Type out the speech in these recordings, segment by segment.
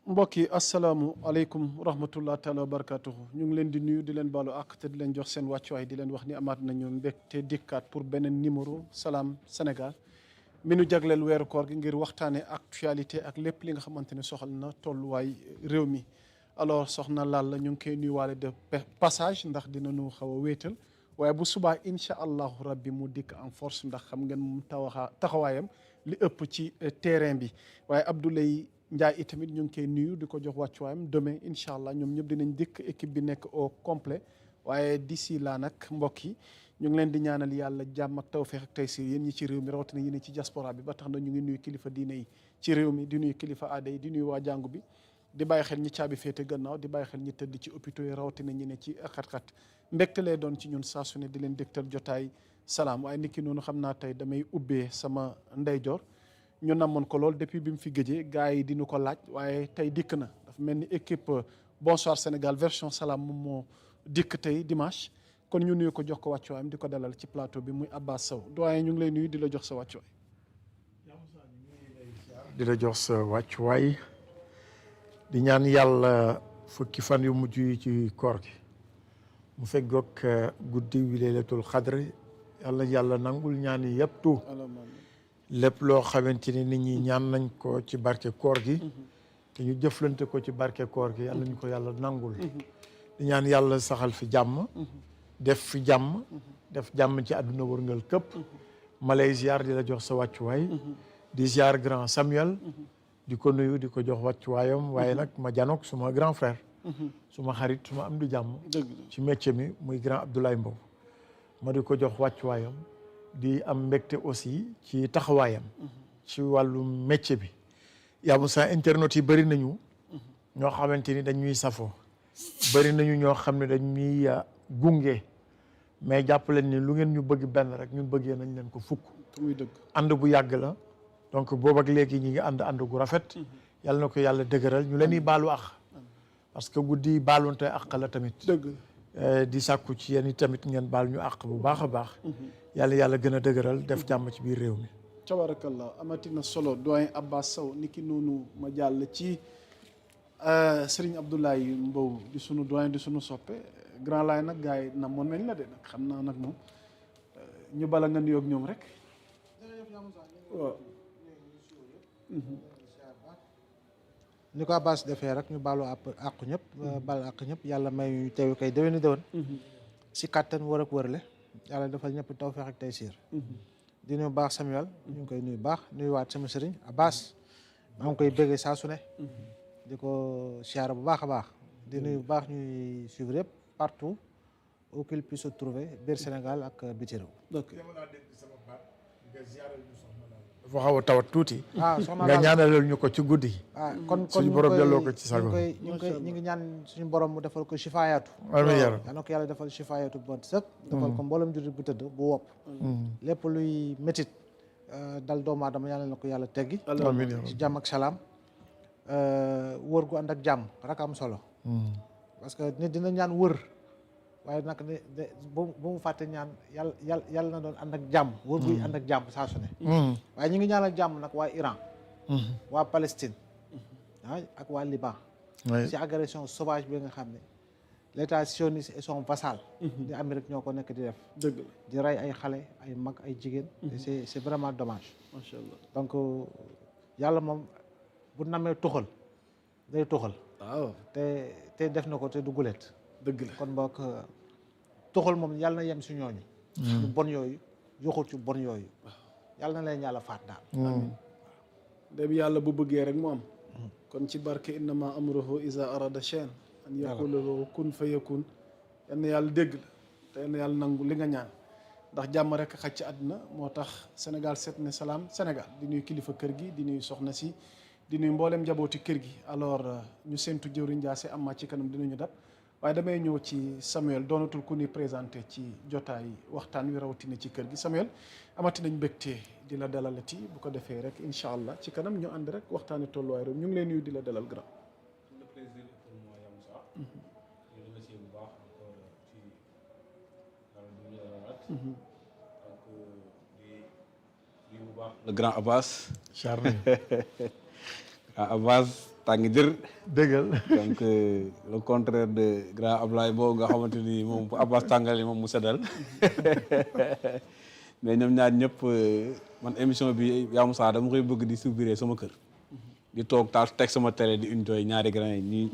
mbokk yi asalaamualeykum wa rahmatullah taala wa barakatuhu ñu ngi leen di nuyu di leen baalu àq te di leen jox seen wàccuwaay di leen wax ni amaat nañu mbégte dikkaat pour beneen numéro Salam Sénégal mi nu jagleel weeru koor gi ngir waxtaanee actualité ak lépp li nga xamante ne soxal na tolluwaay réew mi. alors soxna Lalla ñu ngi koy nuyuwaale de passage ndax dinañu xaw a wéetal waaye bu subaa incha allahu rabbi mu dikk en force ndax xam ngeen moom taxawaayam li ëpp ci terrain bi waaye Abdoulaye Ndiaye itamit ñu ngi koy nuyu di ko jox wàccuwaayam demain incha allah ñoom ñëpp dinañ dikk équipe bi nekk au complet waaye d'ici là nag mbokk yi ñu ngi leen di ñaanal yàlla jàmm ak tawfeex ak taysir yéen ñi ci réew mi rawatina yéen ci diaspora bi ba tax na ñu ngi nuyu kilifa diine yi ci réew mi di nuyu kilifa aada yi di nuyu waa jàngu bi di bàyyi xel ñi caabi féete gannaaw di bàyyi xel ñi tëdd ci hôpitaux yi rawatina ñi ne ci xat-xat mbégte lay doon ci ñun saa su ne di leen dégtal jotaay salaam waaye niki noonu xam naa tey damay ubbee sama ndeyjoor ñu namoon ko lool depuis bi mu fi gëjee gars yi dinu ko laaj waaye tey dikk na dafa mel ni équipe Bonsoir Sénégal version salaam moom moo dikk tey dimanche kon ñu nuyu ko jox ko wàccuwaayam di ko dalal ci plateau bi muy Abbas Sow doyen ñu ngi lay nuyu di la jox sa wàccuwaay. di la jox sa wàccuwaay di ñaan yàlla fukki fan yu mujj yi ci koor gi mu feggoog guddi wi laylatul xadri yàlla nangul ñaan yi yëpp tu lépp loo xamante ni nit ñi ñaan nañ ko ci barke koor gi te ñu jëflante ko ci barke koor gi yàlla ñu ko yàlla nangul di ñaan yàlla saxal fi jàmm def fi jàmm def jàmm ci àdduna wërngal këpp ma lay ziar di la jox sa wàccuwaay di ziar grand Samuel di ko nuyu di ko jox wàccuwaayam waaye nag ma janook suma grand frère suma xarit suma am du jàmm ci métier mi muy grand Abdoulaye Mbow ma di ko jox wàccuwaayam di am mbégte aussi ci taxawaayam ci wàllu métier bi yaa Moussa internautes yi bëri nañu ñoo xamante ni dañuy safoo bëri nañu ñoo xam ne dañuy gunge mais jàpp leen ni lu ngeen ñu bëgg benn rek ñun bëggee nañ leen ko fukk muy dëgg ànd bu yàgg la donc boobu ak léegi ñi ngi ànd gu rafet yàlla na ko yàlla dëgëral ñu leen di baalu àq parce que guddi baalunte àq la tamit dëgg di sàkku ci yéen tamit ngeen baal ñu àq bu baax a baax yàlla gën a dëgëral def jàmm ci biir réew mi tabarakallah amatina solo doyen Abbas Sow niki noonu ma jàll ci Serigne Abdoulaye Mbow di sunu doyen di sunu soppe grand laay nag gars yi namoon nañ la de nag xam naa nag moom ñu bala nga nuyoog ñoom rek waaw ni ko Abbas defee rek ñu baalu àqu ñëpp baal àq ñëpp yàlla may ñu teew koy déwéni déwén si kàttan wër ak wërle yàlla defal ñëpp tawfeex ak taysiir di nuyu baax Samuel ñu ngi koy nuyu baax nuyu waat sama sëriñ Abbas maa ngi koy bëggee saa su ne di ko siyaara bu baax a baax di nuyu bu baax ñuy suivre yëpp partout où qu'il puisse se trouver biir Sénégal ak biti réew dafa xaw a tawat tuuti soxna nga ñaanalal ñu ko ci guddi gi kon suñu borom delloo ko ci sago ñu ngi ñaan suñu borom mu defal ko shifaayatu amiin yaa yal na ko yàlla defal shifaayatu bon sëkk defal ko mboolem jullit bu tëdd bu wopp lépp luy métit dal doomu aadama yàlla na ko yàlla teggi amiin ci jàmm ak salaam wër gu ànd ak jàmm rek am solo parce que nit dina ñaan wër waaye nag bu mu fàtte ñaan yàlla na doon ànd ak jàmm wër guy ànd ak jàmm saa su ne waaye ñu ngi ñaanal jàmm nag waa Iran waa Palestine ak waa Liban ci agression sauvage bi nga xam ne l'état sioniste et son vassal di Amérique ñoo ko nekk di def dëgg la di rey ay xale ay mag ay jigéen c'est vraiment dommage macha allah donc yàlla moom bu namee tuxal day tuxal waaw te def na ko te du guleet dëgg la kon boog tuxal moom yàlla na yem si ñooñu ñu bon yooyu yoxul ci bon yooyu yàlla na leen yàlla faat daal dem yàlla bu bëggee rek mu am kon ci barke innama amruhu iza arada shay'an an yaqula lahu kun fayakun yal na yàlla dégg la te yal na yàlla nangu li nga ñaan ndax jàmm rek xaj ci àdduna moo tax Sénégal seet ne salaam Sénégal di nuyu kilifa kër gi di nuyu soxna si di nuyu mboolem njabooti kër gi alors ñu séntu jëwriñ Ndiasse am ma ci kanam dinañu dab waaye damay ñëw ci Samuel doonatul ku ni présenté ci jotaay waxtaan wi rawatina ci kër gi Samuel amati nañ mbégte di la dalalati bu ko defee rek incha allah ci kanam ñu ànd rek waxtaani tolluwaay réew ñu ngi leen nuyu di la dalal grand. le plaisir est pour moi Yamoussa. ñu remercier bu baax encore ci dara bu ñu dalalaat. donc di bu baax le grand Abbas. charme Abbas tàngi jër. dëggal. donc le contraire de grand Ablaye boobu nga xamante ni moom bu Abbas tàngale moom mu seddal mais ñoom ñaar ñëpp man émission bi yaa Moussa dama koy bëgg di subir sama kër. di toog taal teg sama télé di enjoy ñaari grand yi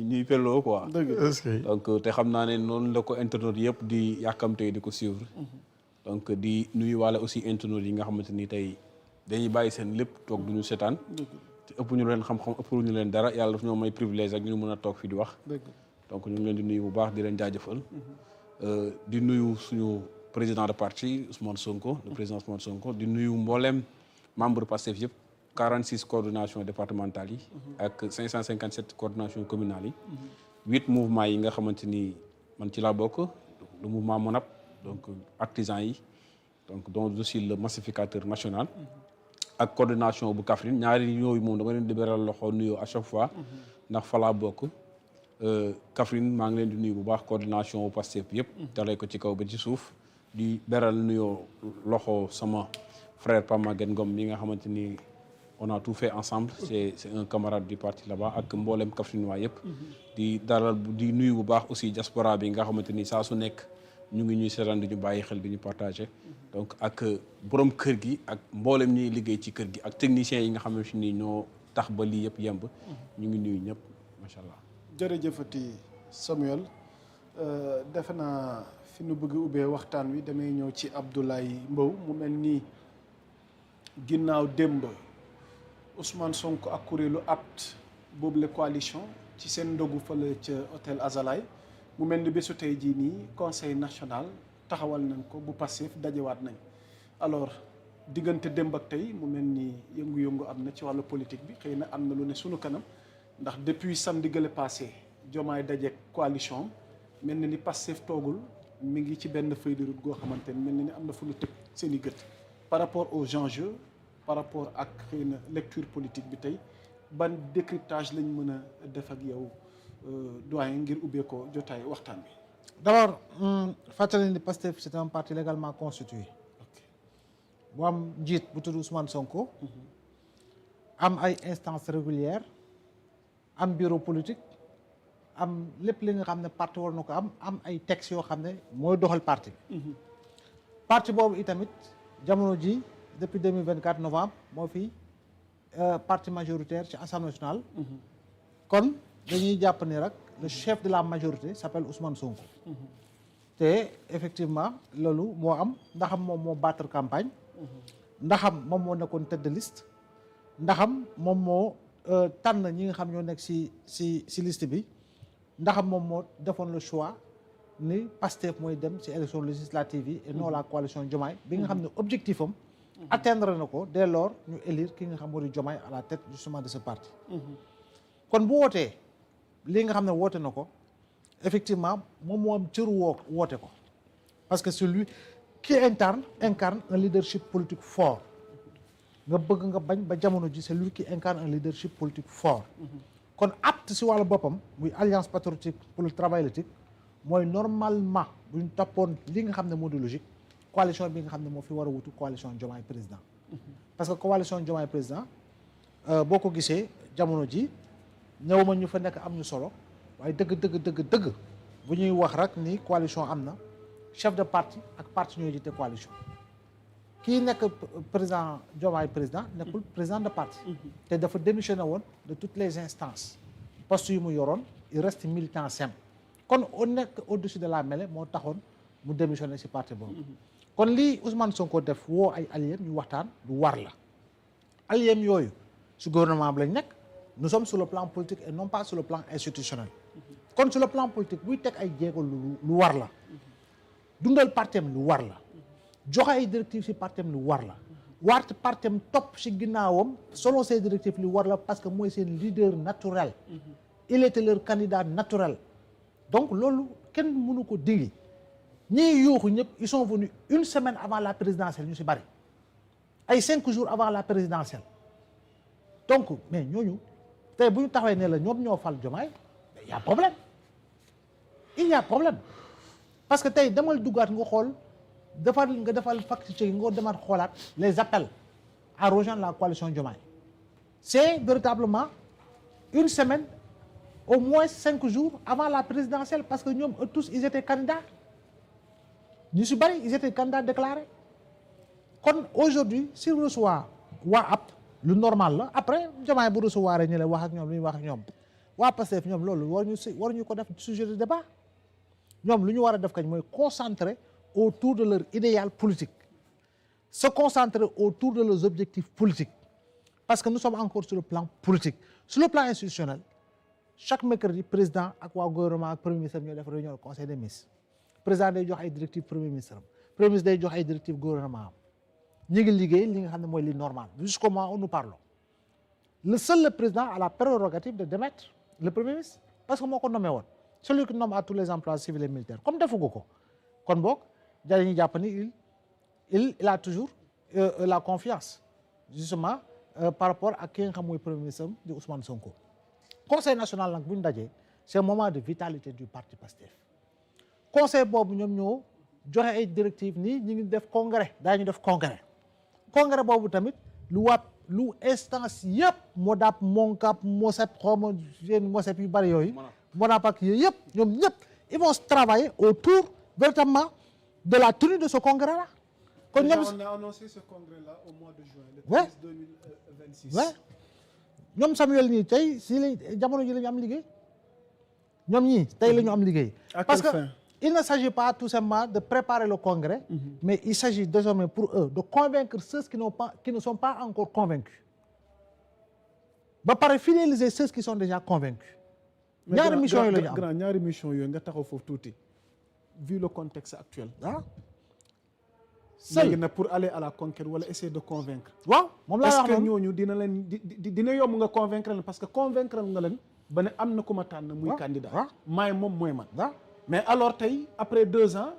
ñuy pelloo quoi. est-ce que donc te xam naa ne noonu la ko internautes yëpp di yàkkamte di ko suivre. donc di nuyu waale aussi internautes yi nga xamante ni tey dañuy bàyyi seen lépp toog du ñu seetaan. te ëpp ñu leen xam-xam ëpp ñu leen dara yàlla daf ñoo may privilège ak ñu mën a toog fii di wax. donc ñu ngi leen di nuyu bu baax di leen jaajëfal. di nuyu suñu président de parti Ousmane Sonko le président Ousmane Sonko di nuyu mboolem membre Pastef yëpp 46 coordination départementales yi. ak 557 coordination communales yi. 8 mouvements yi nga xamante ni man ci laa bokk le mouvement MONAP donc artisans yi donc dont je suis le massificateur national. ak coordination bu Kaffrine ñaari yooyu moom dama leen di beral loxo nuyoo à chaque fois. ndax fa laa bokk. Kaffrine maa ngi leen di nuyu bu baax coordination bu Pastef yëpp. dalee ko ci kaw ba ci suuf. di beral nuyoo loxo sama frère Pape Maguette Ngom mi nga xamante ni on a tout fait ensemble c'est un camarade du parti là-bas ak mboolem Kaffrinois yëpp. di dalal di nuyu bu baax aussi diaspora bi nga xamante ni saa su nekk ñu ngi ñuy seetaan di ñu bàyyi xel di ñu partagé. donc ak borom kër gi ak mboolem ñuy liggéey ci kër gi ak techniciens yi nga xamante ni ñoo tax ba lii yëpp yemb. ñu ngi nuyu ñëpp macha allah. jërëjëfati Samuel defe naa fi nu bëgg ubbee waxtaan wi damay ñëw ci Abdoulaye Mbow mu mel nii ginnaaw démb Ousmane Sonko ak kuréelu APT boobu la coalition ci seen ndogu fële ca hôtel Azalaï mu mel ni bésu tey jii nii conseil national taxawal nañ ko bu Pastef dajewaat nañ alors diggante démb ak tey mu mel ni yëngu-yëngu am na ci wàllu politique bi xëy na am na lu ne sunu kanam ndax depuis samedi gële passé Diomaye dajeek coalition mel na ni Pastef toogul mi ngi ci benn feuille de route goo xamante ni mel na ni am na fu lu tëg seen i gët par rapport aux enjeux par rapport ak xëy na lecture politique bi tey ban décryptage lañ mën a def ak yow doyen ngir ubbee ko jotaay waxtaan bi. d'abord fàttali ni Pastef c'est un parti légalement constitué. bu am njiit bu tudd Ousmane Sonko. am ay instances régulières am bureau politique am lépp li nga xam ne parti war na ko am ay textes yoo xam ne mooy doxal parti bi. parti boobu itamit jamono ji depuis 2024 novembre moo fi parti majoritaire ci Assemblée nationale. kon dañuy jàpp ni rek le chef de la majorité s'appelle Ousmane Sonko. te effectivement loolu moo am ndaxam moom moo battre campagne. ndaxam moom moo nekkoon tête de liste. ndaxam moom moo tànn ñi nga xam ñoo nekk ci liste bi. ndaxam moom moo defoon le choix ni Pastef mooy dem ci élection législative yi et non la coalition Diomaye bi nga xam ne objectif am. atteindre na ko dès lors ñu élire ki nga xam moo di Diomaye à la tête justement de ce parti. kon bu wootee lii nga xam ne woote na ko effectivement moom moo am cëru woote ko parce que c'est lui qui incarne un leadership politique fort nga bëgg nga bañ ba jamono ji c'est lui qui incarne un leadership politique fort. kon APT si wàllu boppam muy alliance patriotique pour le travail éthique mooy normalement bu ñu toppoon li nga xam ne moo di logique coalition bi nga xam ne moo fi war a wutu coalition Diomaye président. parce que coalition Diomaye président boo ko gisee jamono ji ñëw ma ñu fa nekk am ñu solo waaye dëgg bu ñuy wax rek ni coalition am na chef de parti ak parti ñooy jiite coalition. kii nekk président Diomaye président nekkul président de parti. te dafa démissionné woon de toutes les instances postes yu mu yoroon il reste militant simple. kon on nekk au-dessus de la mêlée moo taxoon mu démissionné ci parti boobu. kon lii Ousmane Sonko def woo ay alliés ñu waxtaan lu war la. alliés yooyu ci gouvernement bi lañ nekk nous sommes sur le plan politique et non pas sur le plan institutionnel. kon sur le plan politique buy teg ay jéego lu war la. dundal partem lu war la. joxe ay directives ci partem lu war la. waarte partem topp ci ginnaawam selon ces directives lu war la parce que mooy seen leader naturel. il était leur candidat naturel. donc loolu kenn mënu ko dingi ñii yuuxu ñëpp ils sont venus une semaine avant la présidentielle ñu ci bari ay 5 jours avant la présidentielle donc mais ñooñu tey bu ñu taxawee ne la ñoom ñoo fal Diomaye il y a problème il y a problème parce que tey demal duggaat nga xool nga defal fact-checking nga demaat xoolaat les appels à rejoindre la coalition Diomaye c'est véritablement une semaine au moins 5 jours avant la présidentielle parce que ñoom tous ils étaient candidats ñu si bari ils étaient candidats déclarés kon aujourd'hui s'il reçoit waa apt lu normal la après Diomaye bu recevoir ñu la wax ak ñoom lu ñuy wax ak ñoom waa Pastef ñoom loolu waruñu ko def sujet de débat ñoom lu ñu war a def kañ mooy concentrer autour de leur idéal politique se concentrer autour de leurs objectifs politiques parce que nous sommes encore sur le plan politique sur le plan institutionnel chaque mercredi président ak waa gouvernement ak premier ministre ñoo def réunion au conseil des ministres président day jox ay directives premier ministre premier ministre day jox ay directives gouvernement am ñu ngi liggéey li nga xam ne mooy li normal jusqu'au moment où nous parlons le président a la prérogative de démettre le premier ministre parce que moo ko nommé woon celui qui nomme à tous les emplois civils et militaires comme defugu ko kon boog dañuy jàpp ni il a toujours la confiance justement par rapport ak ki nga xam mooy premier ministre di Ousmane Sonko conseil national nag bu ñu dajee c'est un moment de vitalité du parti Pastef conseil boobu ñoom ñoo joxe ay directives nii ñu ngi def congrès daañu def congrès boobu tamit lu instance yëpp MODAP MONCAP MOSEP xawma yéen MOSEP yu bari yooyu MODAP ak yooyu yëpp ñoom ñëpp ils vont travailler autour véritablement de la tenue de ce congrès là kon ñoom on a annoncé ce congrès là au mois de juin le 13 2026 ñoom Samuel ñii tey si la jamono ji la ñu am liggéey ñoom ñii tey la ñu am liggéey parce que il ne s'agit pas tout simplement de préparer le congrès mais il s'agit désormais pour eux de convaincre ceux qui ne sont pas encore convaincus ba pare fidéliser ceux qui sont déjà convaincus ñaari mission yooyu la ñu am grand ñaari mission yooyu nga taxaw foofu tuuti vu le contexte actuel léegi nag pour aller à la conquête wala essayer de convaincre waaw moom laa wax est-ce que ñooñu dina leen dina yomb nga convaincre leen parce que convaincre nga leen ba ne am na ku ma tànn muy candidat maay moom mooy man mais alors tey après 2 ans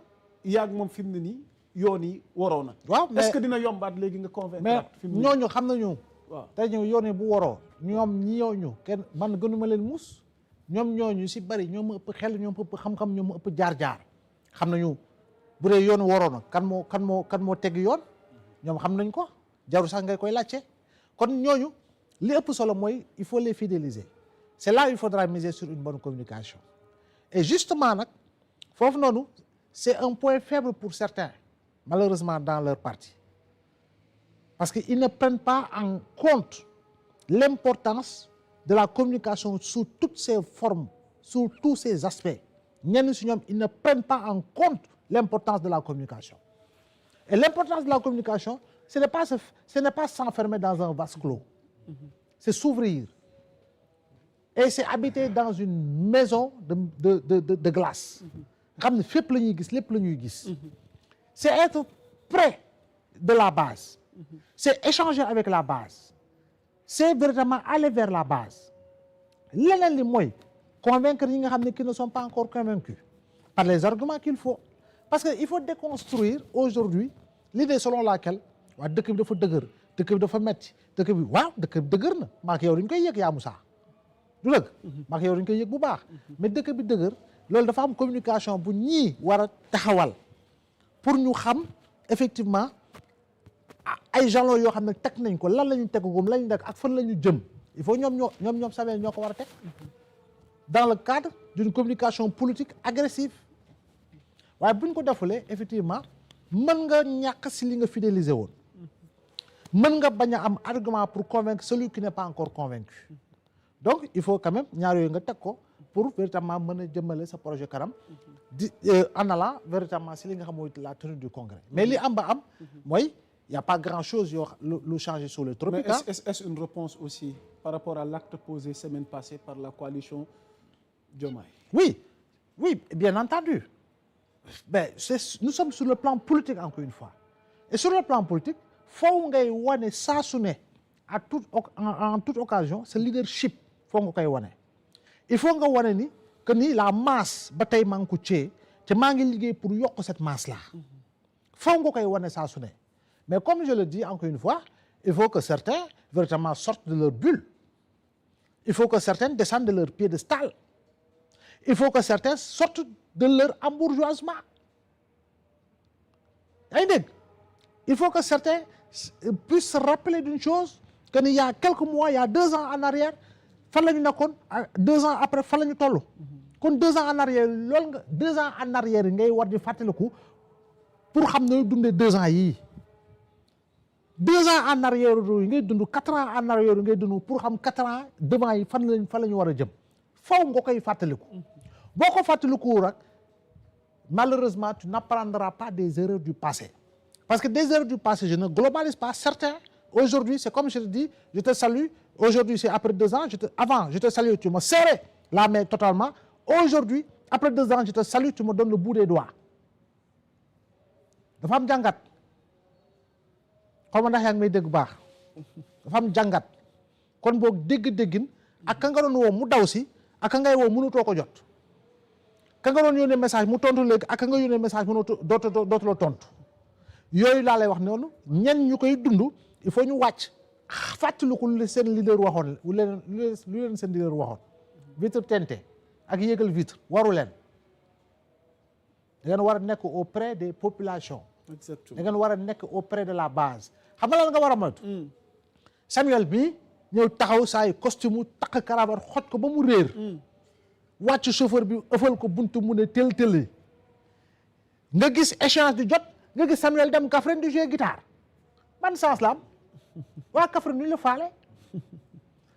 yaag moom fi mu ne nii yoon yi waroo na est-ce que dina yombaat léegi nga convaincre mais ñooñu xam nañu waaw tey ñëw yoon yi bu waroo ñoom ñooñu kenn man gënuma leen mus ñoom ñooñu si bari ñoom ma ëpp xel ñoom ëpp xam-xam ñoom ma ëpp jaar-jaar xam nañu bu dee yoon waroo na kan moo tegg yoon ñoom xam nañ ko jaru sax ngay koy laajte kon ñooñu li ëpp solo mooy il faut les fidéliser c'est là il faudra miser sur une bonne communication et justement nag foofu noonu c'est un point faible pour certains malheureusement dans leur parti parce que ils ne prennent pas en compte l'importance de la communication sous toutes ses formes sous tous ses aspects ñenn si ñoom ils ne prennent pas en compte l'importance de la communication et l'importance de la communication ce n'est pas s'enfermer dans un vase clos c'est s'ouvrir et c'est habiter dans une maison de glace nga xam ne fépp la ñuy gis lépp la ñuy gis c'est être près de la base c'est échanger avec la base c'est véritablement aller vers la base leneen li mooy convaincre ñi nga xam ne qui ne sont pas encore convaincus par les arguments qu'il faut parce que il faut déconstruire aujourd'hui l'idée selon laquelle waa dëkk bi dafa dëgër dëkk bi dafa metti dëkk bi dëgër na maak yow dañ koy yëg yaa Moussa du dëgg maak yow dañ koy yëg bu baax mais dëkk bi dëgër loolu dafa am communication bu ñii war a taxawal pour ñu xam effectivement ay jalons yoo xam ne teg nañ ko lan la ñu tegagum la ñu teg ak fan la ñu jëm il faut ñoom Samuel ñoo ko war a teg dans le cadre d'une communication politique agressive waaye bu ñu ko defulee effectivement mën nga ñàkk si li nga fidéliser woon mën nga bañ a am argument pour convaincre celui qui n'est pas encore convaincu donc il faut quand même ñaar yooyu nga teg ko pour véritablement mën a jëmale sa projet kanam di en allant véritablement si li nga xam mooy la tenue du congrès mais li am ba am mooy il y a pas grand chose yoo lu changer sur le tropique. Mais est-ce une réponse aussi par rapport à l'acte posé semaine passée par la coalition Diomaye? Oui, bien entendu. Mais nous sommes sur le plan politique encore une fois. Et sur le plan politique, faut ngay wane saa su ne en toute occasion ce leadership faut nga koy wane. Il faut nga wane ni que ni la masse ba tey maa ngi ko téye te maa ngi liggéey pour yokk cette masse là. Faut nga koy wane saa su ne. Mais comme je le dis encore une fois, il faut que certains véritablement sortent de leur bulle. Il faut que certains descendent de leur piédestal. Il faut que certains sortent de leur embourgeoisement. Il faut que certains puissent se rappeler d'une chose qu'il y a quelques mois, il y a 2 ans en arrière, fan la ñu nekkoon 2 ans après fan la ñu toll. kon 2 ans en arrière loolu nga 2 ans en arrière ngay war di fàttaliku pour xam ne dundee 2 ans yii 2 ans en arrière yi ngay dund 4 ans en arrière yi ngay dund pour xam 4 ans devant yi fan la ñu war a jëm faw nga koy fàttaliku boo ko fàttaliku rek malheureusement tu n'apprendras pas des erreurs du passé parce que des erreurs du passé je ne globalise pas certains aujourd'hui c'est comme je te dis je te salue aujourd'hui c'est après 2 ans avant je te salue tu me serrais la main totalement aujourd'hui après 2 ans je te salue tu me donnes le bout des doigts dafa am jàngat xaw ma ndax yaa ngi may dégg baax dafa am jàngat kon boog dégg-déggin ak ka nga doon woo mu daw si ak ka ngay woo mënutoo ko jot ka nga doon yónnee message mu tontu léegi ak ka nga yónnee message mënutoo dootu la tontu yooyu laa lay wax noonu ñenn ñu koy dund il faut ñu wàcc fàttaliku lu seen leader waxoon lu leen seen leader waxoon vitre teintée ak yéegal vitre waru leen da ngeen war a nekk auprès des populations. exactement da ngeen war a nekk auprès de la base xam nga lan nga war a moytu. Samuel bi ñëw taxaw saa yu costume takk cravate xoj ko ba mu réer. wàcc chauffeur bi ëffal ko buntu mu ne tel nga gis échange di jot nga gis Samuel dem Kaffrine di jouer guitare ban sens la am waa Kaffrine ñu la faale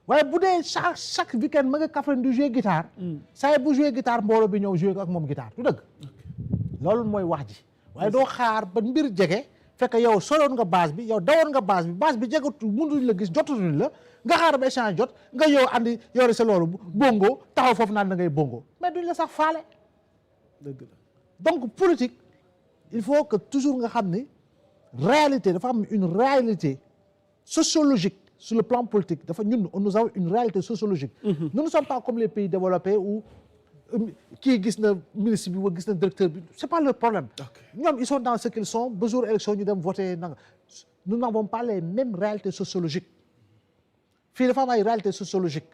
waaye bu dee chaque week-end ma nga Kaffrine di jouer guitare. saa yi bu jouer guitare mbooloo bi ñëw jouer ak moom guitare du dëgg. loolu mooy wax ji waaye doo xaar ba mbir jege fekk yow soloon nga base bi yow dawoon nga base bi jegatu mënuñ la gis jotuñu la nga xaar ba échange jot nga yow andi yore sa loolu bongo taxaw foofu naan da ngay bongo mais duñ la sax faale. dëgg la donc politique il faut que toujours nga xam ni réalité dafa am une réalité sociologique sur le plan politique dafa ñun nous avons une réalité sociologique. Nous ne sommes pas comme les pays développés où kii gis na ministre bi wa gis na directeur bi c'est pas leur problème. ñoom ils sont dans ce qu'ils sont ba jour élection ñu dem voter nanga nous n'avons pas les mêmes réalités sociologiques fii dafa am ay réalités sociologiques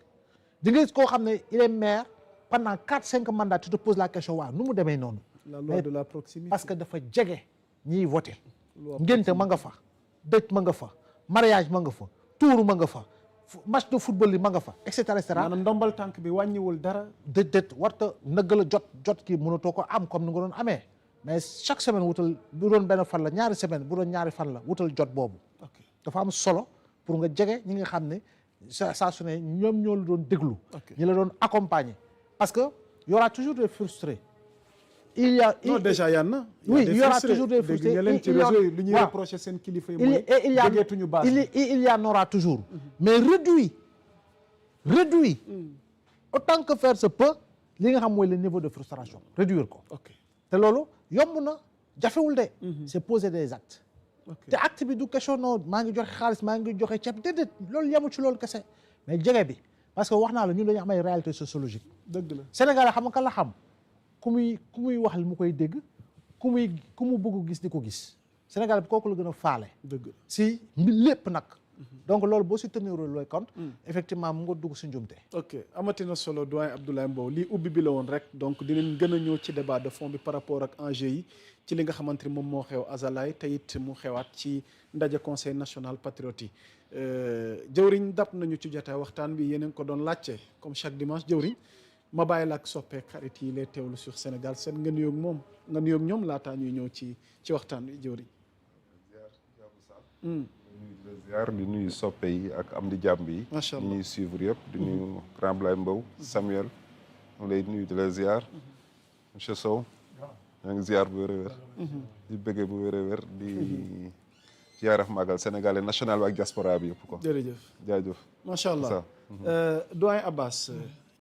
di nga gis koo xam ne il est maire pendant 4-5 mandats tu te poses la question waaw nu mu demee noonu. la loi de la proximité parce que dafa jege ñiy voter ngénte ma nga fa dëj ma nga fa mariage ma nga fa tuuru ma nga fa match de football yi ma nga fa et cetera et cetera. maanaam ndombal tànk bi wàññiwul dara. déet warta nëgg la jot kii mënatoo ko am comme ni nga doon amee mais chaque semaine wutal bu doon benn fan la ñaari semaine bu doon ñaari fan la wutal jot boobu. dafa am solo pour nga jege ñi nga xam ne saa su ne ñoom ñoo la doon déglu. ñi la doon accompagner parce que y aura toujours des frustrés. il y a non déjà y en a. oui il y aura toujours des frustrés dégg nga leen ci réseau yi lu ñuy reprocher seen kilifa yi mooy jógeetuñu base il y en aura toujours. mais réduit autant que faire se peut li nga xam mooy le niveau de frustration réduire ko. te loolu yomb na jafewul de. c'est poser des actes. te acte bi du question non maa ngi joxe xaalis maa ngi joxe ceeb déedéet loolu yemul ci loolu kese mais jege bi parce que wax naa la ñun dañu am ay réalité sociologique. dëgg la Sénégal xam nga kan la xam ku muy wax li mu koy dégg ku mu bëgg gis di ko gis Sénégal bi kooku la gën a faale. dëgg si lépp nag. donc loolu boo si tenir looy compte. effectivement mu nga dugg si njumte. ok amatina solo doyen Abdoulaye Mbow lii ubbi bi la woon rek donc dinañ gën a ñëw ci débat de fond bi par rapport ak enjeu yi ci li nga xamante ni moom moo xew Azalaï te it mu xewaat ci ndaje conseil national patriote yi jëwriñ dab nañu ci jotaay waxtaan bi yeneen ko doon laajte comme chaque dimanche jëwriñ ma bàyyi la ak soppeek xarit yi lay teewlu sur Sénégal seen nga nuyoog ñoom laataa ñuy ñëw ci waxtaan bi jëwriñ. ziar di nuyu soppe yi ak am di jàmm yi. macha allah di ñuy suivre yëpp di nuyu grand Abdoulaye Mbow Samuel mu lay nuyu di la ziar monsieur Sow maa ngi ziar bu wér a wér di bëggee bu wér a wér di ziaraf magal sénégalais national bi ak diaspora bi yëpp ko jërëjëf jaajëf macha allah doyen Abbas